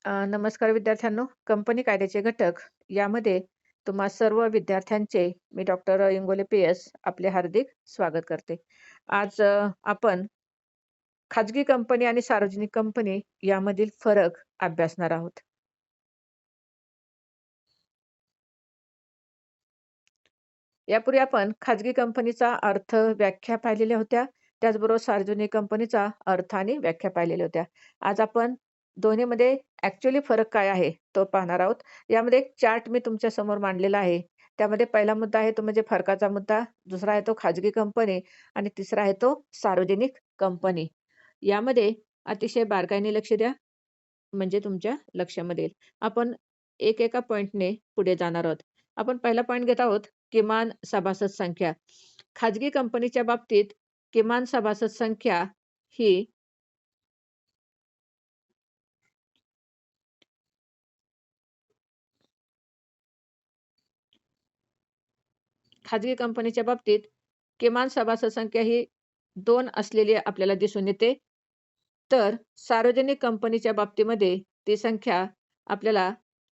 नमस्कार विद्यार्थ्यांनो. कंपनी कायद्याचे घटक यामध्ये तुम्हा सर्व विद्यार्थ्यांचे मी डॉक्टर इंगोले पी.एस. आपले हार्दिक स्वागत करते. आज आपण खाजगी कंपनी आणि सार्वजनिक कंपनी यामधील फरक अभ्यासणार आहोत. यापूर्वी आपण खाजगी कंपनीचा अर्थ, व्याख्या पाहिलेल्या होत्या. त्याचबरोबर सार्वजनिक कंपनीचा अर्थ आणि व्याख्या पाहिलेल्या होत्या. आज आपण दोन्हीमध्ये ॲक्चुअली फरक काय आहे तो पाहणार आहोत. यामध्ये एक चार्ट मी तुमच्या समोर मांडलेला आहे. त्यामध्ये पहिला मुद्दा आहे तो म्हणजे फरकाचा मुद्दा, दुसरा आहे तो खाजगी कंपनी आणि तिसरा आहे तो सार्वजनिक कंपनी. यामध्ये अतिशय बारकाईने लक्ष द्या, म्हणजे तुमच्या लक्षामध्ये येईल. आपण एकेका पॉइंटने पुढे जाणार आहोत. आपण पहिला पॉइंट घेत आहोत, किमान सभासद संख्या. खाजगी कंपनीच्या बाबतीत किमान सभासद संख्या ही खाजगी कंपनीच्या बाबतीत किमान सभासद संख्या ही 2 असलेली आपल्याला दिसून येते. तर सार्वजनिक कंपनीच्या बाबतीमध्ये ती संख्या आपल्याला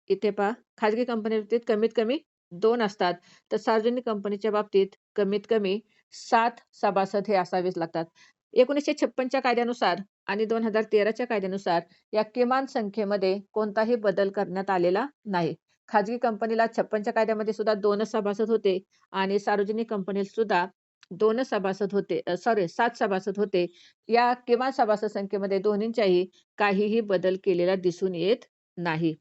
इथे पहा, खाजगी कंपनीच्या बाबतीत कमीत कमी 2 असतात. तर सार्वजनिक कंपनीच्या बाबतीत कमीत कमी 7 सभासद हे असावेच लागतात. 1956 च्या कायद्यानुसार आणि 2013 च्या कायद्यानुसार या किमान संख्येमध्ये कोणताही बदल करण्यात आलेला नाही. खाजगी कंपनीला 56 च्या कायद्यामध्ये सुद्धा 2च सभासद होते आणि सार्वजनिक कंपनीत सुद्धा 2च सभासद होते. 7 सभासद होते. या किमान सभासद संख्येमध्ये दोन्हींच्याही काहीही बदल केलेला दिसून येत नाही.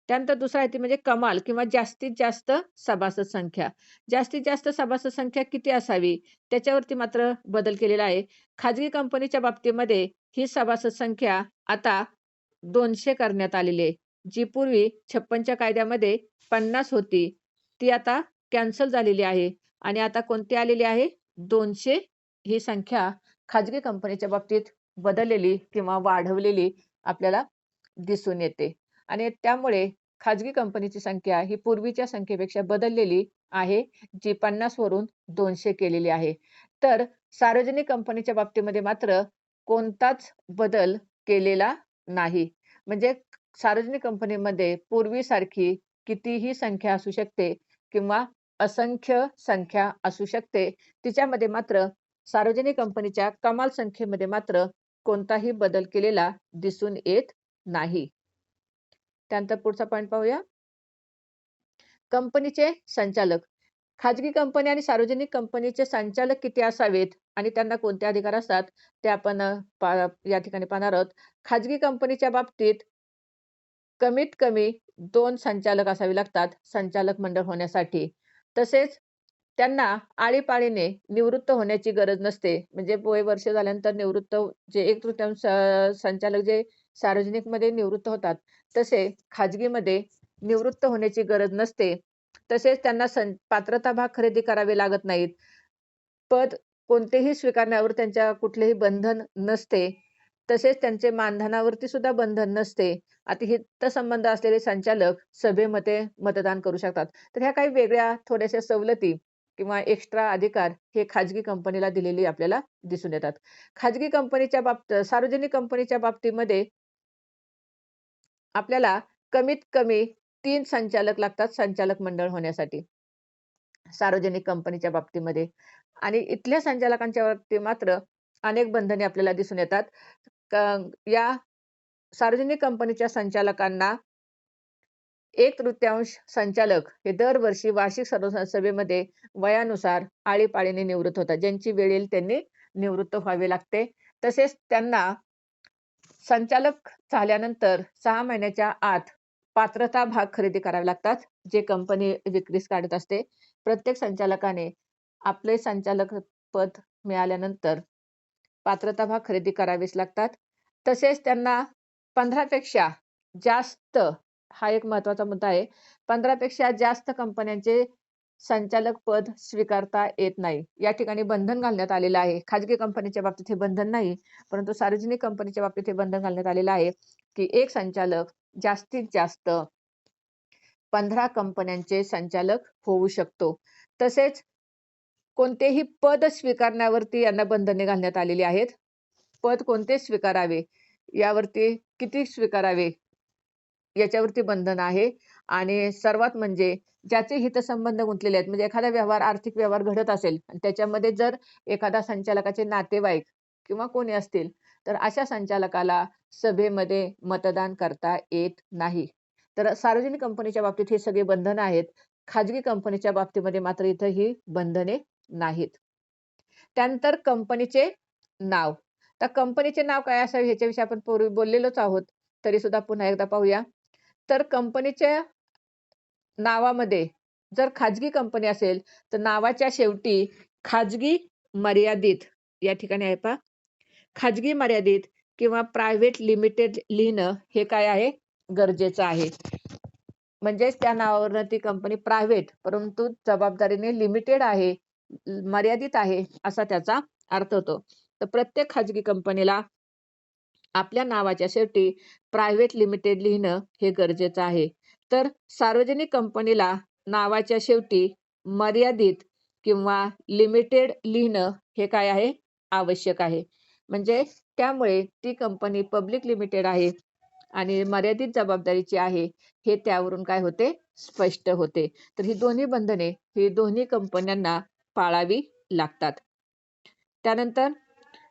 त्यानंतर दुसरा आहे ती म्हणजे कमाल किंवा जास्तीत जास्त सभासद संख्या. जास्तीत जास्त सभासद संख्या किती असावी त्याच्यावरती मात्र बदल केलेला आहे. खाजगी कंपनीच्या बाबतीमध्ये ही सभासद संख्या आता 200 करण्यात आलेली आहे. जी पूर्वी 56 च्या कायद्यामध्ये 50 होती, ती आता कॅन्सल झालेली आहे आणि आता कोणती आलेली आहे? 200 ही संख्या खाजगी कंपनीच्या बाबतीत बदललेली किंवा वाढवलेली आपल्याला दिसून येते आणि त्यामुळे खाजगी कंपनीची संख्या ही पूर्वीच्या संख्येपेक्षा बदललेली आहे, जी 50 वरून 200 केलेली आहे. तर सार्वजनिक कंपनीच्या बाबतीमध्ये मात्र कोणताच बदल केलेला नाही. म्हणजे सार्वजनिक कंपनीमध्ये पूर्वीसारखी कितीही संख्या असू शकते किंवा असंख्य संख्या असू शकते. तिच्यामध्ये मात्र सार्वजनिक कंपनीच्या कमाल संख्येमध्ये मात्र कोणताही बदल केलेला दिसून येत नाही. त्यानंतर पुढचा पॉइंट पाहूया. कंपनीचे संचालक. खाजगी कंपनी आणि सार्वजनिक कंपनीचे संचालक किती असावेत आणि त्यांना कोणते अधिकार असतात ते आपण या ठिकाणी पाहणार आहोत. खाजगी कंपनीच्या बाबतीत कमीत कमी 2 संचालक असावे लागतात संचालक मंडळ होण्यासाठी. तसेच त्यांना आळीपाळीने निवृत्त होण्याची गरज नसते. म्हणजे वय वर्ष झाल्यानंतर निवृत्त जे 1/3 संचालक जे सार्वजनिकमध्ये निवृत्त होतात, तसे खाजगीमध्ये निवृत्त होण्याची गरज नसते. तसेच त्यांना पात्रता भाग खरेदी करावे लागत नाहीत. पद कोणतेही स्वीकारण्यावर त्यांच्या कुठलेही बंधन नसते. तसेच त्यांचे मानधनावरती सुद्धा बंधन नसते. आता हितसंबंध असलेले संचालक सभेमध्ये मतदान करू शकतात. तर ह्या काही वेगळ्या थोड्याशा सवलती किंवा एक्स्ट्रा अधिकार हे खाजगी कंपनीला दिलेली आपल्याला दिसून येतात. खाजगी कंपनीच्या सार्वजनिक कंपनीच्या बाबतीमध्ये आपल्याला कमीत कमी 3 संचालक लागतात संचालक मंडळ होण्यासाठी. सार्वजनिक कंपनीच्या बाबतीमध्ये आणि इथल्या संचालकांच्या बाबतीत मात्र अनेक बंधने आपल्याला दिसून येतात. या सार्वजनिक कंपनीच्या संचालकांना 1/3 संचालक हे दरवर्षी वार्षिक सर्वसाधारण सभेमध्ये वयानुसार आळीपाळीने निवृत्त होतात. ज्यांची वेळ येईल त्यांनी निवृत्त व्हावे लागते. तसेच त्यांना संचालक झाल्यानंतर 6 महिन्याच्या आत पात्रता भाग खरेदी करावे लागतात, जे कंपनी विक्रीस काढत असते. प्रत्येक संचालकाने आपले संचालक पद मिळाल्यानंतर पात्रता भाग खरेदी करावेच लागतात. तसेच त्यांना 15 पेक्षा जास्त हा एक महत्त्वाचा मुद्दा आहे. 15 पेक्षा जास्त कंपन्यांचे संचालक पद स्वीकारता येत नाही. या ठिकाणी बंधन घालण्यात आलेलं आहे. खाजगी कंपनीच्या बाबतीत हे बंधन नाही, परंतु सार्वजनिक कंपनीच्या बाबतीत हे बंधन घालण्यात आलेलं आहे, की एक संचालक जास्तीत जास्त 15 कंपन्यांचे संचालक होऊ शकतो. तसेच कोणतेही पद स्वीकारण्यावरती यांना बंधने घालण्यात आलेली आहेत. पद कोणते स्वीकारावे, यावरती किती स्वीकारावे याच्यावरती बंधन आहे आणि सर्वात म्हणजे ज्याचे हितसंबंध गुंतलेले आहेत. म्हणजे एखादा व्यवहार, आर्थिक व्यवहार घडत असेल आणि त्याच्यामध्ये जर एखादा संचालकाचे नातेवाईक किंवा कोणी असतील, तर अशा संचालकाला सभेमध्ये मतदान करता येत नाही. तर सार्वजनिक कंपनीच्या बाबतीत ही सगळी बंधनं आहेत. खाजगी कंपनीच्या बाबतीमध्ये मात्र इथं ही बंधने नाहीत. त्यानंतर कंपनीचे नाव. तर कंपनीचे नाव काय असावे ह्याच्याविषयी आपण पूर्वी बोललेलोच आहोत. तरीसुद्धा पुन्हा एकदा पाहूया. तर कंपनीच्या नावामध्ये जर खाजगी कंपनी असेल, तर नावाच्या शेवटी खाजगी मर्यादित या ठिकाणी आहे पहा. खाजगी मर्यादित किंवा प्रायव्हेट लिमिटेड लिहिणं हे काय आहे? गरजेचं आहे. म्हणजेच त्या नावावरनं ती कंपनी प्रायव्हेट परंतु जबाबदारीने लिमिटेड आहे, मर्यादित आहे असा त्याचा अर्थ होतो. तर प्रत्येक खाजगी कंपनीला आपल्या नावाच्या शेवटी प्रायव्हेट लिमिटेड लिहिणं हे गरजेचं आहे. तर सार्वजनिक कंपनीला नावाच्या शेवटी मर्यादित किंवा लिमिटेड लिहिणं हे काय आहे? आवश्यक आहे. म्हणजे त्यामुळे ती कंपनी पब्लिक लिमिटेड आहे आणि मर्यादित जबाबदारीची आहे, हे त्यावरून काय होते? स्पष्ट होते. तर ही दोन्ही बंधने ही दोन्ही कंपन्यांना पाळावी लागतात. त्यानंतर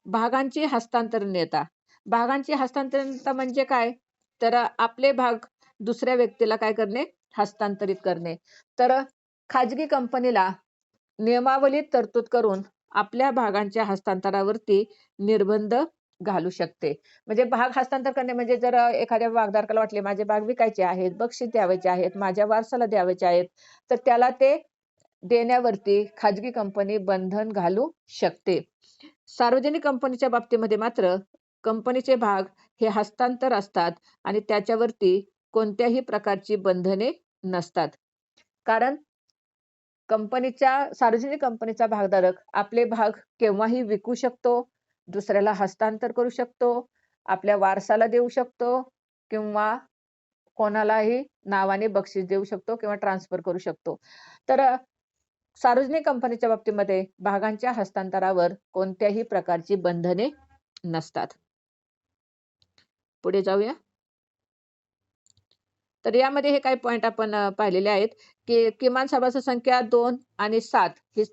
भागांची हस्तांतरणीयता. भागांची हस्तांतरणीयता म्हणजे काय? तर आपले भाग दुसऱ्या व्यक्तीला काय करणे? हस्तांतरित करणे. तर खाजगी कंपनीला नियमावलीत तरतूद करून आपल्या भागांच्या हस्तांतरावरती निर्बंध घालू शकते. म्हणजे भाग हस्तांतर करणे म्हणजे जर एखाद्या भागधारकाला वाटले माझे भाग विकायचे आहेत, बक्षीस द्यावयाचे आहेत, माझ्या वारसाला द्यावयाचे आहेत, तर त्याला ते देण्यावरती खाजगी कंपनी बंधन घालू शकते. सार्वजनिक कंपनीच्या बाबतीमध्ये मात्र कंपनीचे भाग हे हस्तांतर असतात आणि त्याच्यावरती कोणत्याही प्रकारची बंधने नसतात. कारण सार्वजनिक कंपनीचा भागधारक आपले भाग केव्हाही विकू शकतो, दुसऱ्याला हस्तांतर करू शकतो, आपल्या वारसाला देऊ शकतो किंवा कोणालाही नावाने बक्षीस देऊ शकतो किंवा ट्रान्सफर करू शकतो. तर सार्वजनिक कंपनीच्या बाबतीमध्ये भागांच्या हस्तांतरावर कोणत्याही प्रकारची बंधने नसतात. पुढे जाऊया. तर यामध्ये हे काही पॉइंट आपण पाहिलेले आहेत, की किमान सभासद संख्या 2 आणि 7 ही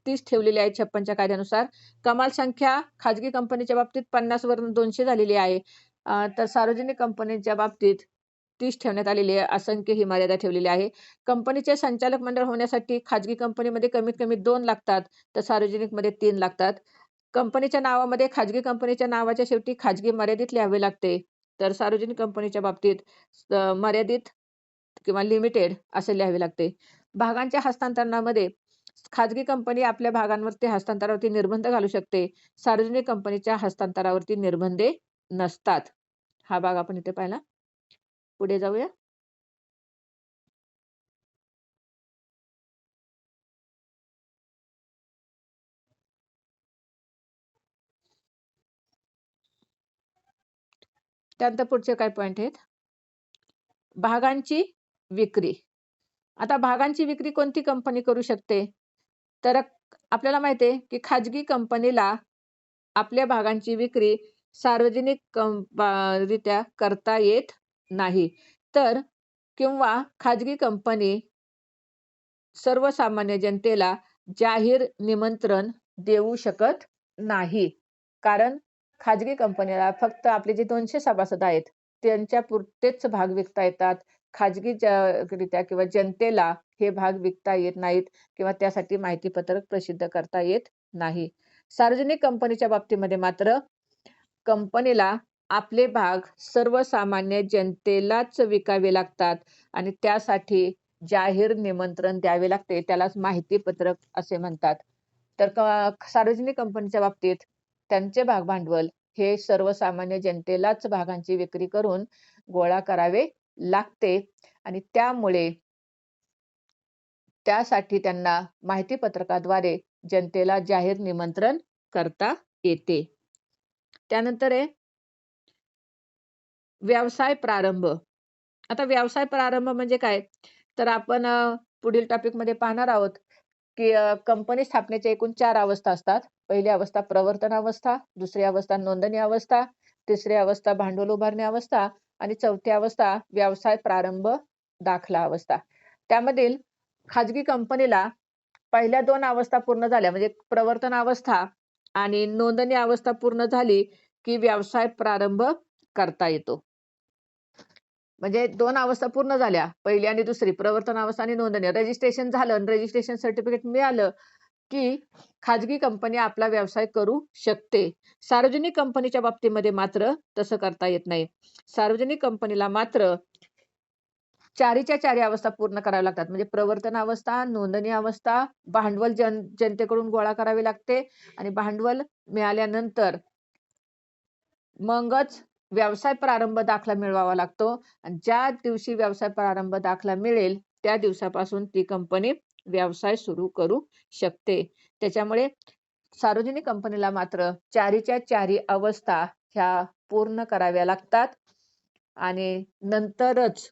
30 ठेवलेली आहे 56च्या कायद्यानुसार. कमाल संख्या खाजगी कंपनीच्या बाबतीत 50 वरून 200 झालेली आहे. तर सार्वजनिक कंपनीच्या बाबतीत 30 ठेवण्यात आलेली आहे. असंख्य ही मर्यादा ठेवलेली आहे. कंपनीचे संचालक मंडळ होण्यासाठी खाजगी कंपनीमध्ये कमीत कमी 2 लागतात, तर सार्वजनिकमध्ये 3 लागतात. कंपनीच्या नावामध्ये खाजगी कंपनीच्या नावाच्या शेवटी खाजगी मर्यादित लिहावे लागते. तर सार्वजनिक कंपनीच्या बाबतीत मर्यादित किंवा लिमिटेड असे लिहावे लागते. भागांच्या हस्तांतरणामध्ये खाजगी कंपनी आपल्या भागांवरती हस्तांतरावरती निर्बंध घालू शकते. सार्वजनिक कंपनीच्या हस्तांतरावरती निर्बंधे नसतात. हा भाग आपण इथे पाहिला. पुढे जाऊया. त्यानंतर पुढचे काय पॉइंट आहेत? भागांची विक्री. आता भागांची विक्री कोणती कंपनी करू शकते? तर आपल्याला माहिती आहे, की खाजगी कंपनीला आपल्या भागांची विक्री सार्वजनिक रित्या करता येत नाही. तर किंवा खाजगी कंपनी सर्वसामान्य जनतेला जाहीर निमंत्रण देऊ शकत नाही. कारण खाजगी कंपनीला फक्त आपले जे 200 सभासद आहेत, त्यांच्यापुरतेच भाग विकता येतात. खाजगी रित्या किंवा जनतेला हे भाग विकता येत नाहीत किंवा त्यासाठी माहितीपत्रक प्रसिद्ध करता येत नाही. सार्वजनिक कंपनीच्या बाबतीमध्ये मात्र कंपनीला आपले भाग सर्वसामान्य जनतेलाच विकावे लागतात आणि त्यासाठी जाहीर निमंत्रण द्यावे लागते. त्यालाच माहितीपत्रक असे म्हणतात. तर सार्वजनिक कंपनीच्या बाबतीत त्यांचे भाग भांडवल हे सर्वसामान्य जनतेलाच भागांची विक्री करून गोळा करावे लागते आणि त्यासाठी त्यांना माहितीपत्रकाद्वारे जनतेला जाहीर निमंत्रण करता येते. त्यानंतर आहे व्यवसाय प्रारंभ. आता व्यवसाय प्रारंभ म्हणजे काय? तर आपण पुढील टॉपिकमध्ये पाहणार आहोत, की कंपनी स्थापनेच्या एकूण 4 अवस्था असतात. पहिली अवस्था प्रवर्तन अवस्था, दुसरी अवस्था नोंदणी अवस्था, तिसरी अवस्था भांडवल उभारणी अवस्था आणि चौथी अवस्था व्यवसाय प्रारंभ दाखला अवस्था. त्यामधील खाजगी कंपनीला पहिल्या 2 अवस्था पूर्ण झाल्या म्हणजे प्रवर्तन अवस्था आणि नोंदणी अवस्था पूर्ण झाली, की व्यवसाय प्रारंभ करता येतो. म्हणजे 2 अवस्था पूर्ण झाल्या. पहिली आणि दुसरी प्रवर्तन अवस्था आणि नोंदणी. रजिस्ट्रेशन झालं आणि रजिस्ट्रेशन सर्टिफिकेट मिळालं, की खाजगी कंपनी आपला व्यवसाय करू शकते. सार्वजनिक कंपनीच्या बाबतीमध्ये मात्र तसं करता येत नाही. सार्वजनिक कंपनीला मात्र 4च्या 4 अवस्था पूर्ण कराव्या लागतात. म्हणजे प्रवर्तन अवस्था, नोंदणी अवस्था, भांडवल जनतेकडून गोळा करावे लागते आणि भांडवल मिळाल्यानंतर मगच व्यवसाय प्रारंभ दाखला मिळवावा लागतो आणि ज्या दिवशी व्यवसाय प्रारंभ दाखला मिळेल, त्या दिवसापासून ती कंपनी व्यवसाय सुरू करू शकते. त्याच्यामुळे सार्वजनिक कंपनीला मात्र 4च्या 4 अवस्था ह्या पूर्ण कराव्या लागतात आणि नंतरच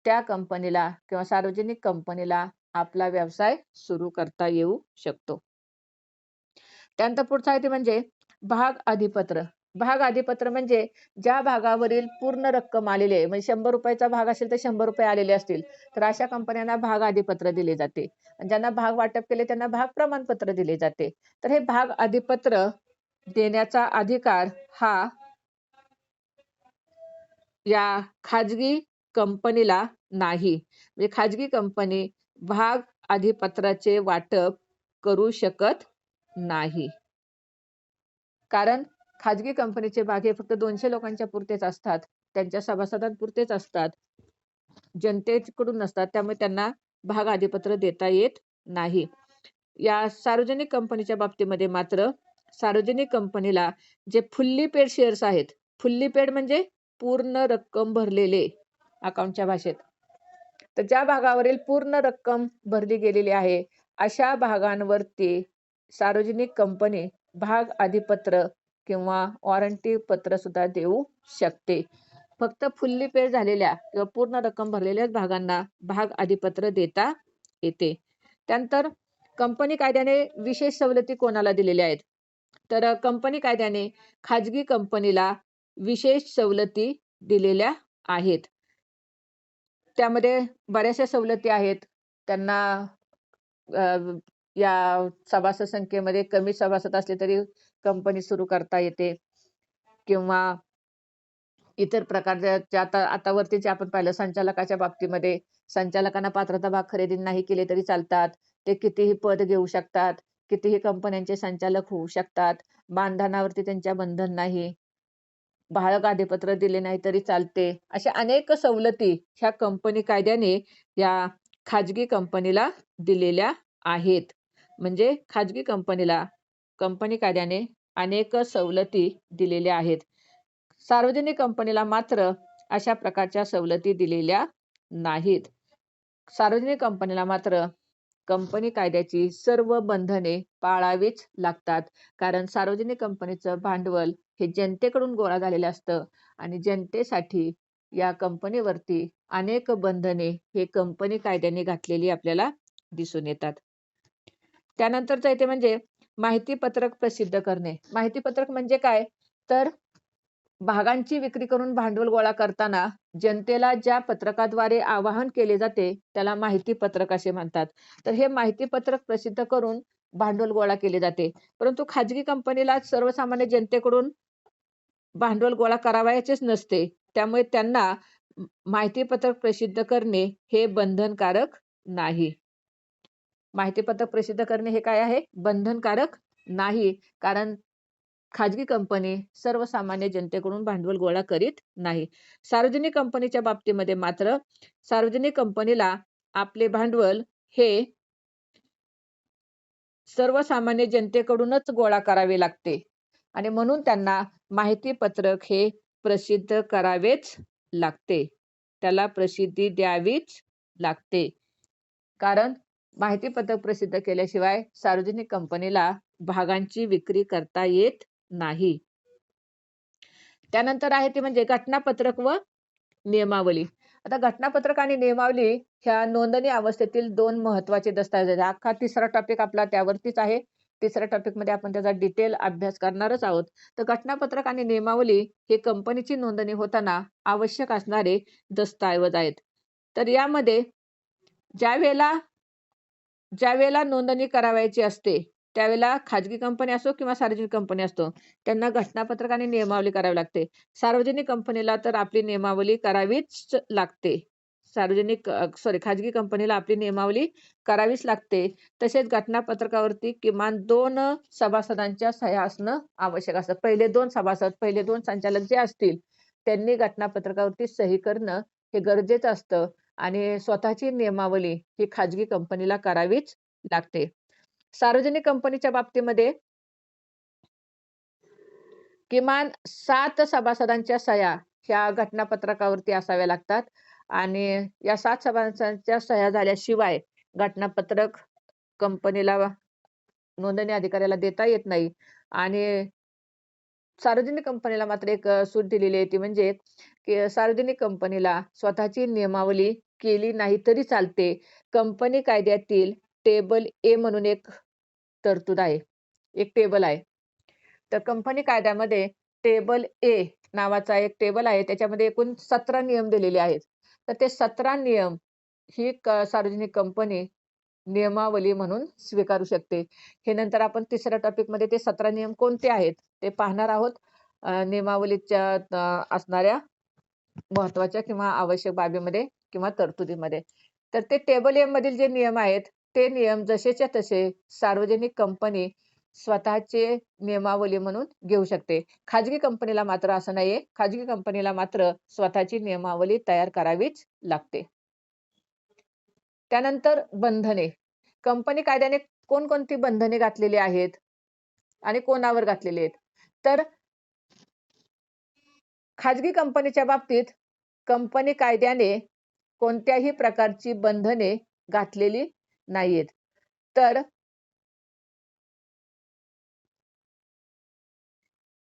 त्या कंपनीला किंवा सार्वजनिक कंपनीला आपला व्यवसाय सुरू करता येऊ शकतो. त्यानंतर पुढचं आहे ते म्हणजे भाग अधिपत्र. भाग अधिपत्र म्हणजे ज्या भागावरील पूर्ण रक्कम आलेली आहे, म्हणजे ₹100 चा भाग असेल तर ₹100 आलेले असतील, तर अशा कंपन्यांना भाग अधिपत्र दिले जाते. आणि ज्यांना भाग वाटप केले त्यांना भाग प्रमाणपत्र दिले जाते. तर हे भाग अधिपत्र देण्याचा अधिकार हा या खाजगी कंपनीला नाही. म्हणजे खाजगी कंपनी भाग अधिपत्राचे वाटप करू शकत नाही. कारण खाजगी कंपनीचे भाग हे फक्त 200 लोकांच्या पुरतेच असतात. त्यांच्या सभासदांपुरतेच असतात. जनतेकडून नसतात. त्यामुळे त्यांना भाग अधिपत्र देता येत नाही. या सार्वजनिक कंपनीच्या बाबतीमध्ये मात्र सार्वजनिक कंपनीला जे फुल्ली पेड शेअर्स आहेत. फुल्ली पेड म्हणजे पूर्ण रक्कम भरलेले अकाउंटच्या भाषेत. तर ज्या भागावरील पूर्ण रक्कम भरली गेलेली आहे, अशा भागांवरती सार्वजनिक कंपनी भाग अधिपत्र किंवा वॉरंटी पत्र सुद्धा देऊ शकते. फक्त फुल्ली पेड झालेल्या किंवा पूर्ण रक्कम भरलेल्याच भागांना भाग अधिपत्र देता येते. त्यानंतर कंपनी कायद्याने विशेष सवलती कोणाला दिलेल्या आहेत? तर कंपनी कायद्याने खाजगी कंपनीला विशेष सवलती दिलेल्या आहेत. त्यामध्ये बऱ्याचशा सवलती आहेत. त्यांना अ, या सभासद संख्येमध्ये कमी सभासद असले तरी कंपनी सुरू करता येते किंवा इतर प्रकारच्या ज्या आता वरती जे आपण पाहिलं संचालकाच्या बाबतीमध्ये संचालकांना पात्रता भाग खरेदी नाही केले तरी चालतात. ते कितीही पद घेऊ शकतात. कितीही कंपन्यांचे संचालक होऊ शकतात. मानधनावरती त्यांच्या बंधन नाही. भाग अधिपत्र दिले नाही तरी चालते. अशा अनेक सवलती ह्या कंपनी कायद्याने या खाजगी कंपनीला दिलेल्या आहेत. म्हणजे खाजगी कंपनीला कंपनी कायद्याने अनेक सवलती दिलेल्या आहेत. सार्वजनिक कंपनीला मात्र अशा प्रकारच्या सवलती दिलेल्या नाहीत. सार्वजनिक कंपनीला मात्र कंपनी कायद्याची सर्व बंधने पाळावीच लागतात. कारण सार्वजनिक कंपनीचं भांडवल हे जनतेकडून गोळा झालेलं असतं आणि जनतेसाठी या कंपनीवरती अनेक बंधने हे कंपनी कायद्याने घातलेली आपल्याला दिसून येतात. त्यानंतरचं येते म्हणजे माहिती पत्रक प्रसिद्ध करणे. माहिती पत्रक म्हणजे काय? तर भागांची विक्री करून भांडवल गोळा करताना जनतेला ज्या पत्रकाद्वारे आवाहन केले जाते त्याला माहिती पत्रक असे म्हणतात. तर हे माहिती पत्रक प्रसिद्ध करून भांडवल गोळा केले जाते. परंतु खाजगी कंपनीला सर्वसामान्य जनतेकडून भांडवल गोळा करावयाचेच नसते. त्यामुळे त्यांना माहिती पत्रक प्रसिद्ध करणे हे बंधनकारक नाही. माहिती पत्रक प्रसिद्ध करणे हे काय आहे? बंधनकारक नाही. कारण खाजगी कंपनी सर्वसामान्य जनतेकडून भांडवल गोळा करीत नाही. सार्वजनिक कंपनीच्या बाबतीमध्ये मात्र सार्वजनिक कंपनीला आपले भांडवल हे सर्वसामान्य जनतेकडूनच गोळा करावे लागते आणि म्हणून त्यांना माहिती पत्रक हे प्रसिद्ध करावेच लागते. त्याला प्रसिद्धी द्यावीच लागते. कारण माहिती पत्रक प्रसिद्ध केल्याशिवाय सार्वजनिक कंपनीला भागांची विक्री करता येत नाही. त्यानंतर आहे ते म्हणजे घटनापत्रक व नियमावली. आता घटनापत्रक आणि नियमावली ह्या नोंदणी अवस्थेतील 2 महत्त्वाचे दस्तऐवज आहेत. अख्खा 3रा टॉपिक आपला त्यावरतीच आहे. तिसऱ्या टॉपिकमध्ये आपण त्याचा डिटेल अभ्यास करणारच आहोत. तर घटनापत्रक आणि नियमावली हे कंपनीची नोंदणी होताना आवश्यक असणारे दस्तऐवज आहेत. तर यामध्ये ज्यावेळेला ज्यावेळेला नोंदणी करावयाची असते, त्यावेळेला खाजगी कंपनी असो किंवा सार्वजनिक कंपनी असतो, त्यांना घटनापत्रक आणि नियमावली करावी लागते. सार्वजनिक कंपनीला तर आपली नियमावली करावीच लागते. खाजगी कंपनीला आपली नियमावली करावीच लागते. तसेच घटनापत्रकावरती किमान 2 सभासदांच्या सह्या असणं आवश्यक असतं. पहिले 2 संचालक जे असतील, त्यांनी घटनापत्रकावरती सही करणं हे गरजेचं असतं. आणि स्वतःची नियमावली ही खाजगी कंपनीला करावीच लागते. सार्वजनिक कंपनीच्या बाबतीमध्ये किमान 7 सभासदांच्या सह्या ह्या घटनापत्रकावरती असाव्या लागतात आणि या 7 सभासदांच्या सह्या झाल्याशिवाय घटनापत्रक कंपनीला नोंदणी अधिकाऱ्याला देता येत नाही आणि सार्वजनिक कंपनीला मात्र एक सूट दिलेली आहे ती म्हणजे की सार्वजनिक कंपनीला स्वतःची नियमावली केली नाही तरी चालते. कंपनी कायद्यातील टेबल ए म्हणून एक तरतूद आहे. एक टेबल आहे. तर कंपनी कायद्यामध्ये टेबल ए नावाचा एक टेबल आहे. त्याच्यामध्ये एकूण 17 नियम दिलेले आहेत. तर ते 17 नियम ही सार्वजनिक कंपनी नियमावली म्हणून स्वीकारू शकते. हे नंतर आपण तिसऱ्या टॉपिकमध्ये ते 17 नियम कोणते आहेत ते पाहणार आहोत. नियमावलीच्या असणाऱ्या महत्त्वाच्या किंवा आवश्यक बाबीमध्ये किंवा तरतुदीमध्ये. तर ते टेबल ए मधील जे नियम आहेत, ते नियम जसेच्या तसे सार्वजनिक कंपनी स्वतःचे नियमावली म्हणून घेऊ शकते. खाजगी कंपनीला मात्र असं नाहीये. खाजगी कंपनीला मात्र स्वतःची नियमावली तयार करावीच लागते. त्यानंतर बंधने. कंपनी कायद्याने कोणकोणती बंधने घातलेली आहेत आणि कोणावर घातलेली आहेत? तर खाजगी कंपनीच्या बाबतीत कंपनी कायद्याने कोणत्याही प्रकारची बंधने घातलेली नाहीयेत. तर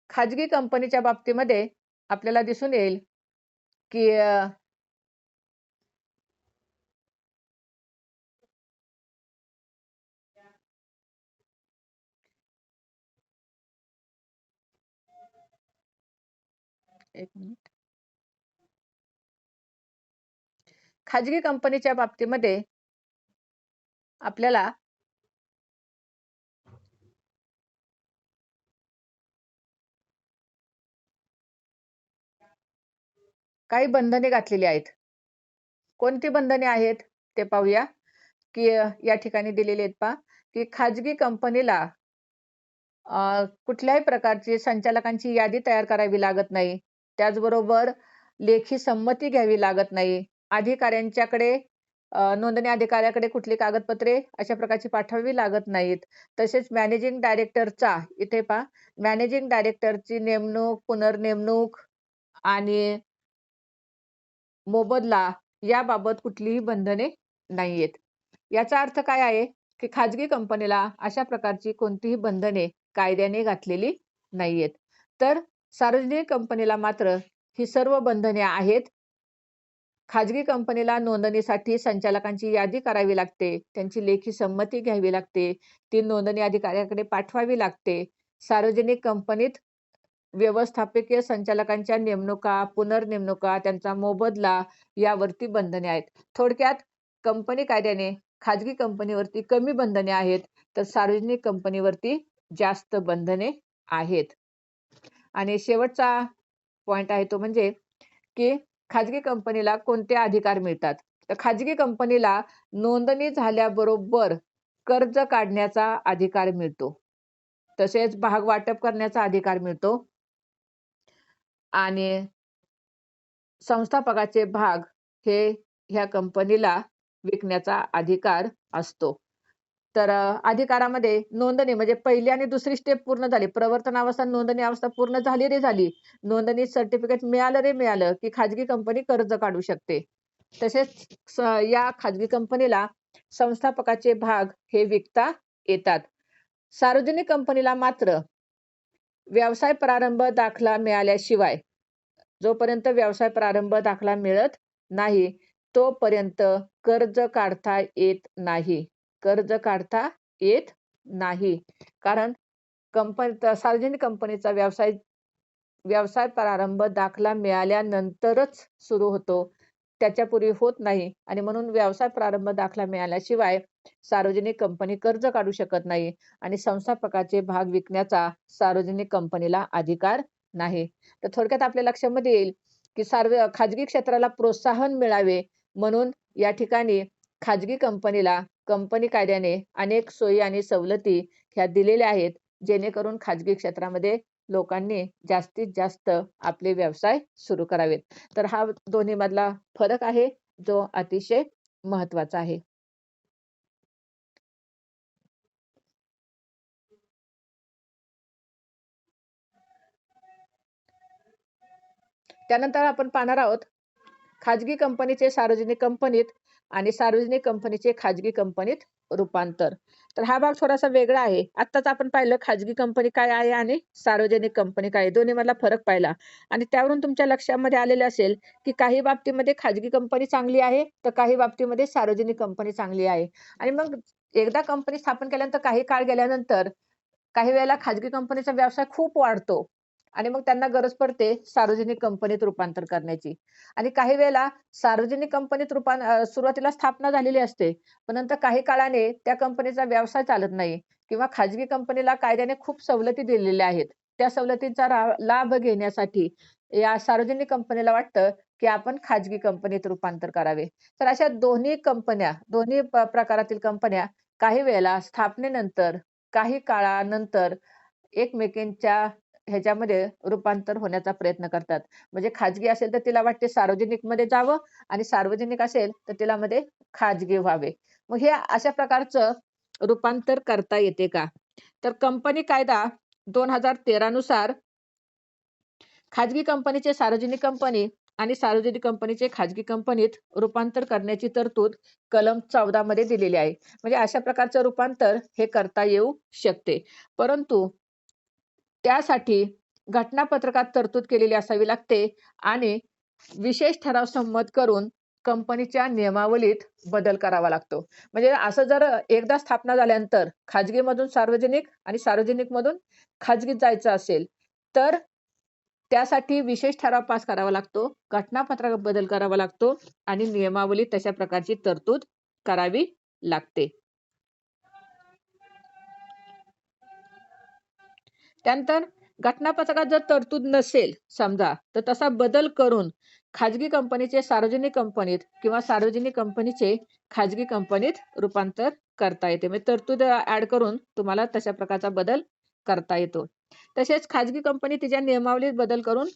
खाजगी कंपनीच्या बाबतीमध्ये आपल्याला दिसून येईल, की एक मिनिट. खाजगी कंपनीच्या बाबतीमध्ये आपल्याला काही बंधने घातलेली आहेत. कोणती बंधने आहेत ते पाहूया, की या ठिकाणी दिलेली आहेत पहा, की खाजगी कंपनीला कुठल्याही प्रकारची संचालकांची यादी तयार करावी लागत नाही. त्याचबरोबर लेखी संमती घ्यावी लागत नाही. अधिकाऱ्यांच्याकडे नोंदणी अधिकाऱ्याकडे कुठली कागदपत्रे अशा प्रकारची पाठवावी लागत नाहीत. तसेच मॅनेजिंग डायरेक्टरचा इथे पहा, मॅनेजिंग डायरेक्टरची नेमणूक, पुनर्नेमणूक आणि मोबदला याबाबत कुठलीही बंधने नाहीयेत. याचा अर्थ काय आहे, की खाजगी कंपनीला अशा प्रकारची कोणतीही बंधने कायद्याने घातलेली नाहीयेत. तर सार्वजनिक कंपनीला मात्र ही सर्व बंधने आहेत. खाजगी कंपनीला नोंदणीसाठी संचालकांची यादी करावी लागते. त्यांची लेखी संमती घ्यावी लागते. ती नोंदणी अधिकाऱ्याकडे पाठवावी लागते. सार्वजनिक कंपनीत व्यवस्थापकीय संचालकांच्या नेमणुका, पुनर्नेमणुका, त्यांचा मोबदला यावरती बंधने आहेत. थोडक्यात कंपनी कायद्याने खाजगी कंपनीवरती कमी बंधने आहेत, तर सार्वजनिक कंपनीवरती जास्त बंधने आहेत. आणि शेवटचा पॉइंट आहे तो म्हणजे, की खाजगी कंपनीला कोणते अधिकार मिळतात? तर खाजगी कंपनीला नोंदणी झाल्याबरोबर कर्ज काढण्याचा अधिकार मिळतो. तसेच भागवाटप करण्याचा अधिकार मिळतो. आणि संस्थापकाचे भाग हे ह्या कंपनीला विकण्याचा अधिकार असतो. तर अधिकारामध्ये नोंदणी म्हणजे पहिली आणि दुसरी स्टेप पूर्ण झाली. प्रवर्तन अवस्था, नोंदणी अवस्था पूर्ण झाली रे झाली. नोंदणी सर्टिफिकेट मिळालं रे मिळालं, की खाजगी कंपनी कर्ज काढू शकते. तसेच या खाजगी कंपनीला संस्थापकाचे भाग हे विकता येतात. सार्वजनिक कंपनीला मात्र व्यवसाय प्रारंभ दाखला मिळाल्याशिवाय जोपर्यंत व्यवसाय प्रारंभ दाखला मिळत नाही, तोपर्यंत कर्ज काढता येत नाही. कर्ज काढता येत नाही. कारण सार्वजनिक कंपनीचा व्यवसाय प्रारंभ दाखला मिळाल्यानंतरच सुरू होतो. त्याच्यापूर्वी होत नाही आणि म्हणून व्यवसाय प्रारंभ दाखला मिळाल्याशिवाय सार्वजनिक कंपनी कर्ज काढू शकत नाही आणि संस्थापकाचे भाग विकण्याचा सार्वजनिक कंपनीला अधिकार नाही. तर थोडक्यात आपल्या लक्षामध्ये येईल, की खाजगी क्षेत्राला प्रोत्साहन मिळावे म्हणून या ठिकाणी खाजगी कंपनीला कंपनी कायद्याने अनेक सोयी आणि सवलती ह्या दिलेल्या आहेत, जेणेकरून खाजगी क्षेत्रामध्ये लोकांनी जास्तीत जास्त आपले व्यवसाय सुरू करावेत. तर हा दोन्हीमधला फरक आहे, जो अतिशय महत्त्वाचा आहे. त्यानंतर आपण पाहणार आहोत, खाजगी कंपनीचे सार्वजनिक कंपनीत आणि सार्वजनिक कंपनीचे खाजगी कंपनीत रूपांतर. तर हा भाग थोडासा वेगळा आहे. आत्ताच आपण पाहिलं खाजगी कंपनी काय आहे आणि सार्वजनिक कंपनी काय आहे. दोन्हीमधला फरक पाहिला आणि त्यावरून तुमच्या लक्षामध्ये आलेलं असेल, की काही बाबतीमध्ये खाजगी कंपनी चांगली आहे, तर काही बाबतीमध्ये सार्वजनिक कंपनी चांगली आहे. आणि मग एकदा कंपनी स्थापन केल्यानंतर काही काळ गेल्यानंतर काही वेळेला खाजगी कंपनीचा व्यवसाय खूप वाढतो आणि मग त्यांना गरज पडते सार्वजनिक कंपनीत रूपांतर करण्याची. आणि काही वेळेला सार्वजनिक कंपनीत सुरुवातीला स्थापना झालेली असते. पण नंतर काही काळाने त्या कंपनीचा व्यवसाय चालत नाही किंवा खाजगी कंपनीला कायद्याने खूप सवलती दिलेल्या आहेत. त्या सवलतीचा लाभ घेण्यासाठी या सार्वजनिक कंपनीला वाटतं, की आपण खाजगी कंपनीत रूपांतर करावे. तर अशा दोन्ही प्रकारातील कंपन्या काही वेळेला स्थापनेनंतर काही काळानंतर एकमेकींच्या ह्याच्यामध्ये रूपांतर होण्याचा प्रयत्न करतात. म्हणजे खाजगी असेल तर तिला वाटते सार्वजनिकमध्ये जावं आणि सार्वजनिक असेल तर तिला मध्ये खाजगी व्हावे. मग हे अशा प्रकारचं रूपांतर करता येते का? तर कंपनी कायदा 2013 नुसार खाजगी कंपनीचे सार्वजनिक कंपनी आणि सार्वजनिक कंपनीचे खाजगी कंपनीत रूपांतर करण्याची तरतूद कलम 14 मध्ये दिलेली आहे. म्हणजे अशा प्रकारचं रूपांतर हे करता येऊ शकते. परंतु त्यासाठी घटनापत्रकात तरतूद केलेली असावी लागते आणि विशेष ठराव संमत करून कंपनीच्या नियमावलीत बदल करावा लागतो. म्हणजे असं जर एकदा स्थापना झाल्यानंतर खाजगीमधून सार्वजनिक आणि सार्वजनिकमधून खाजगीत जायचं असेल, तर त्यासाठी विशेष ठराव पास करावा लागतो, घटनापत्रकात बदल करावा लागतो आणि नियमावलीत तशा प्रकारची तरतूद करावी लागते. त्यानंतर घटनापत्रकात जर तरतूद नसेल समजा, तर तसा बदल करून खाजगी कंपनीचे सार्वजनिक कंपनीत किंवा सार्वजनिक कंपनीचे खाजगी कंपनीत रूपांतर करता येते. म्हणजे तरतूद ॲड करून तुम्हाला तशा प्रकारचा बदल करता येतो. तसेच खाजगी कंपनी तिच्या नियमावलीत बदल करून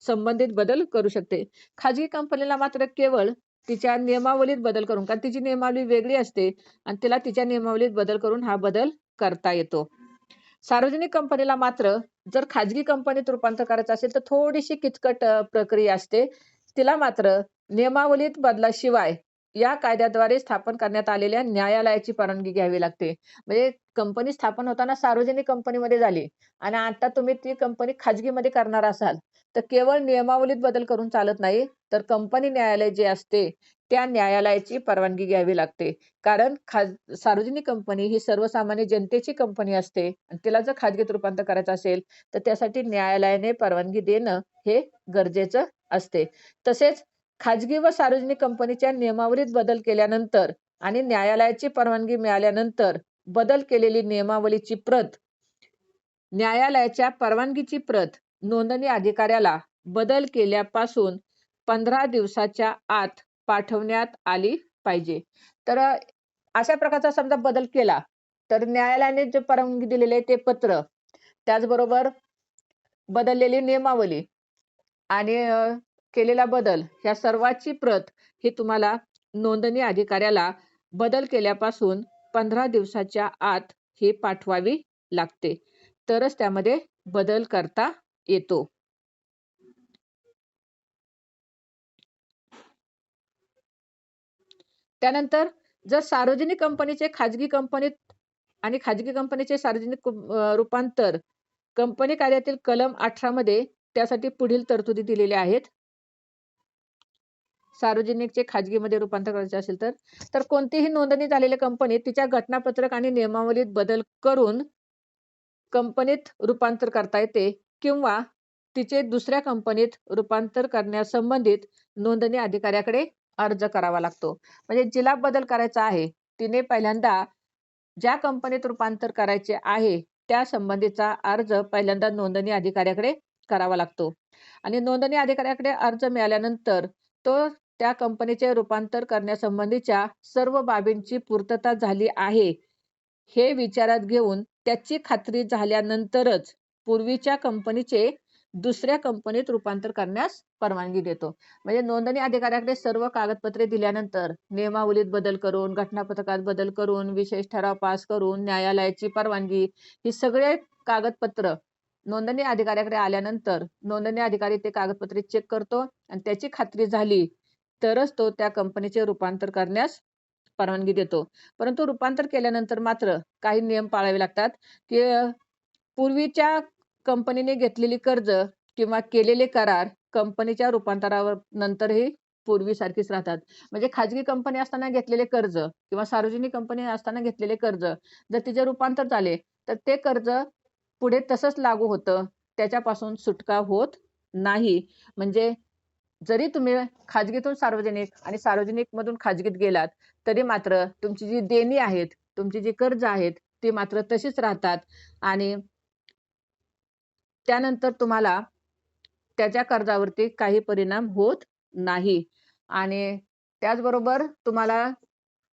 संबंधित बदल करू शकते. खाजगी कंपनीला मात्र केवळ तिच्या नियमावलीत बदल करून, कारण तिची नियमावली वेगळी असते आणि तिला तिच्या नियमावलीत बदल करून हा बदल करता येतो. सार्वजनिक कंपनीला मात्र जर खाजगी कंपनीत रूपांतर करायचं असेल, तर थोडीशी किचकट प्रक्रिया असते. तिला मात्र नियमावलीत बदलाशिवाय या कायद्याद्वारे स्थापन करण्यात आलेल्या न्यायालयाची परवानगी घ्यावी लागते. म्हणजे कंपनी स्थापन होताना सार्वजनिक कंपनीमध्ये झाली आणि आता तुम्ही ती कंपनी खाजगीमध्ये करणार असाल, तर केवळ नियमावलीत बदल करून चालत नाही, तर कंपनी न्यायालय जे असते, त्या न्यायालयाची परवानगी घ्यावी लागते. कारण सार्वजनिक कंपनी ही सर्वसामान्य जनतेची कंपनी असते आणि तिला जर खाजगीत रूपांतर करायचं असेल, तर त्यासाठी न्यायालयाने परवानगी देणं हे गरजेचं असते. तसेच खाजगी व सार्वजनिक कंपनीच्या नियमावलीत बदल केल्यानंतर आणि न्यायालयाची परवानगी मिळाल्यानंतर बदल केलेली नियमावलीची प्रत, न्यायालयाच्या परवानगीची प्रत नोंदणी अधिकाऱ्याला बदल केल्यापासून 15 दिवसाच्या आत पाठवण्यात आली पाहिजे. तर अशा प्रकारचा समजा बदल केला, तर न्यायालयाने जे परवानगी दिलेली आहे ते पत्र, त्याचबरोबर बदललेली नियमावली आणि केलेला बदल ह्या सर्वाची प्रत ही तुम्हाला नोंदणी अधिकाऱ्याला बदल केल्यापासून 15 दिवसाच्या आत ही पाठवावी लागते. तरच त्यामध्ये बदल करता येतो. त्यानंतर जर सार्वजनिक कंपनीचे खाजगी कंपनीत आणि खाजगी कंपनीचे सार्वजनिक रूपांतर कंपनी कायद्यातील कलम 18 मध्ये त्यासाठी पुढील तरतुदी दिलेल्या आहेत. सार्वजनिकचे खाजगीमध्ये रूपांतर करायचे असेल तर कोणतीही नोंदणी झालेली कंपनी तिच्या घटनापत्रक आणि नियमावलीत बदल करून कंपनीत रूपांतर करता येते किंवा तिचे दुसऱ्या कंपनीत रूपांतर करण्यासंबंधित नोंदणी अधिकाऱ्याकडे अर्ज करावा लागतो. म्हणजे जिला बदल करायचा आहे, तिने पहिल्यांदा ज्या कंपनीत रूपांतर करायचे आहे, त्या संबंधीचा अर्ज पहिल्यांदा नोंदणी अधिकाऱ्याकडे करावा लागतो. आणि नोंदणी अधिकाऱ्याकडे अर्ज मिळाल्यानंतर तो त्या कंपनीचे रूपांतर करण्यासंबंधीच्या सर्व बाबींची पूर्तता झाली आहे, हे विचारात घेऊन त्याची खात्री झाल्यानंतरच पूर्वीच्या कंपनीचे दुसऱ्या कंपनीत रूपांतर करण्यास परवानगी देतो. म्हणजे नोंदणी अधिकाऱ्याकडे सर्व कागदपत्रे दिल्यानंतर नियमावलीत बदल करून, घटनापत्रकात बदल करून, विशेष ठराव पास करून, न्यायालयाची परवानगी, ही सगळे कागदपत्र नोंदणी अधिकाऱ्याकडे आल्यानंतर नोंदणी अधिकारी ते कागदपत्रे चेक करतो आणि त्याची खात्री झाली तरच तो त्या कंपनीचे रूपांतर करण्यास परवानगी देतो. परंतु रूपांतर केल्यानंतर मात्र काही नियम पाळावे लागतात, की पूर्वीच्या कंपनीने घेतलेली कर्ज किंवा केलेले करार कंपनीच्या रूपांतरावर नंतरही पूर्वीसारखीच राहतात. म्हणजे खाजगी कंपनी असताना घेतलेले कर्ज किंवा सार्वजनिक कंपनी असताना घेतलेले कर्ज जर तिचे रूपांतर झाले, तर ते कर्ज पुढे तसंच लागू होतं. त्याच्यापासून सुटका होत नाही. म्हणजे जरी तुम्ही खाजगीतून सार्वजनिक आणि सार्वजनिकमधून खाजगीत गेलात, तरी मात्र तुमची जी देणी आहेत, तुमची जी कर्ज आहेत, ती मात्र तशीच राहतात आणि त्यानंतर तुम्हाला त्याच्या कर्जावरती काही परिणाम होत नाही. आणि त्याचबरोबर तुम्हाला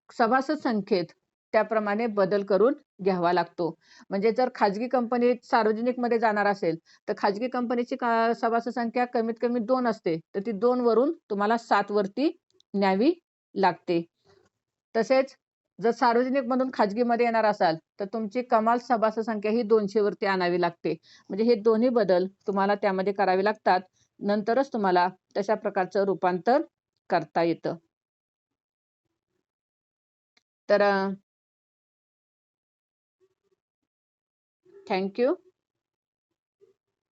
सभासद संख्येत त्याप्रमाणे बदल करून घ्यावा लागतो. म्हणजे जर खाजगी कंपनीत सार्वजनिकमध्ये जाणार असेल, तर खाजगी कंपनीची सभासद संख्या कमीत कमी 2 असते. तर ती 2 वरून तुम्हाला 7 वरती न्यावी लागते. तसेच जर सार्वजनिकमधून खाजगीमध्ये येणार असाल, तर तुमची कमाल सभासद संख्या ही 200 वरती आणावी लागते. म्हणजे हे दोन्ही बदल तुम्हाला त्यामध्ये करावे लागतात. नंतरच तुम्हाला तशा प्रकारचं रूपांतर करता येतं. तर थँक यू.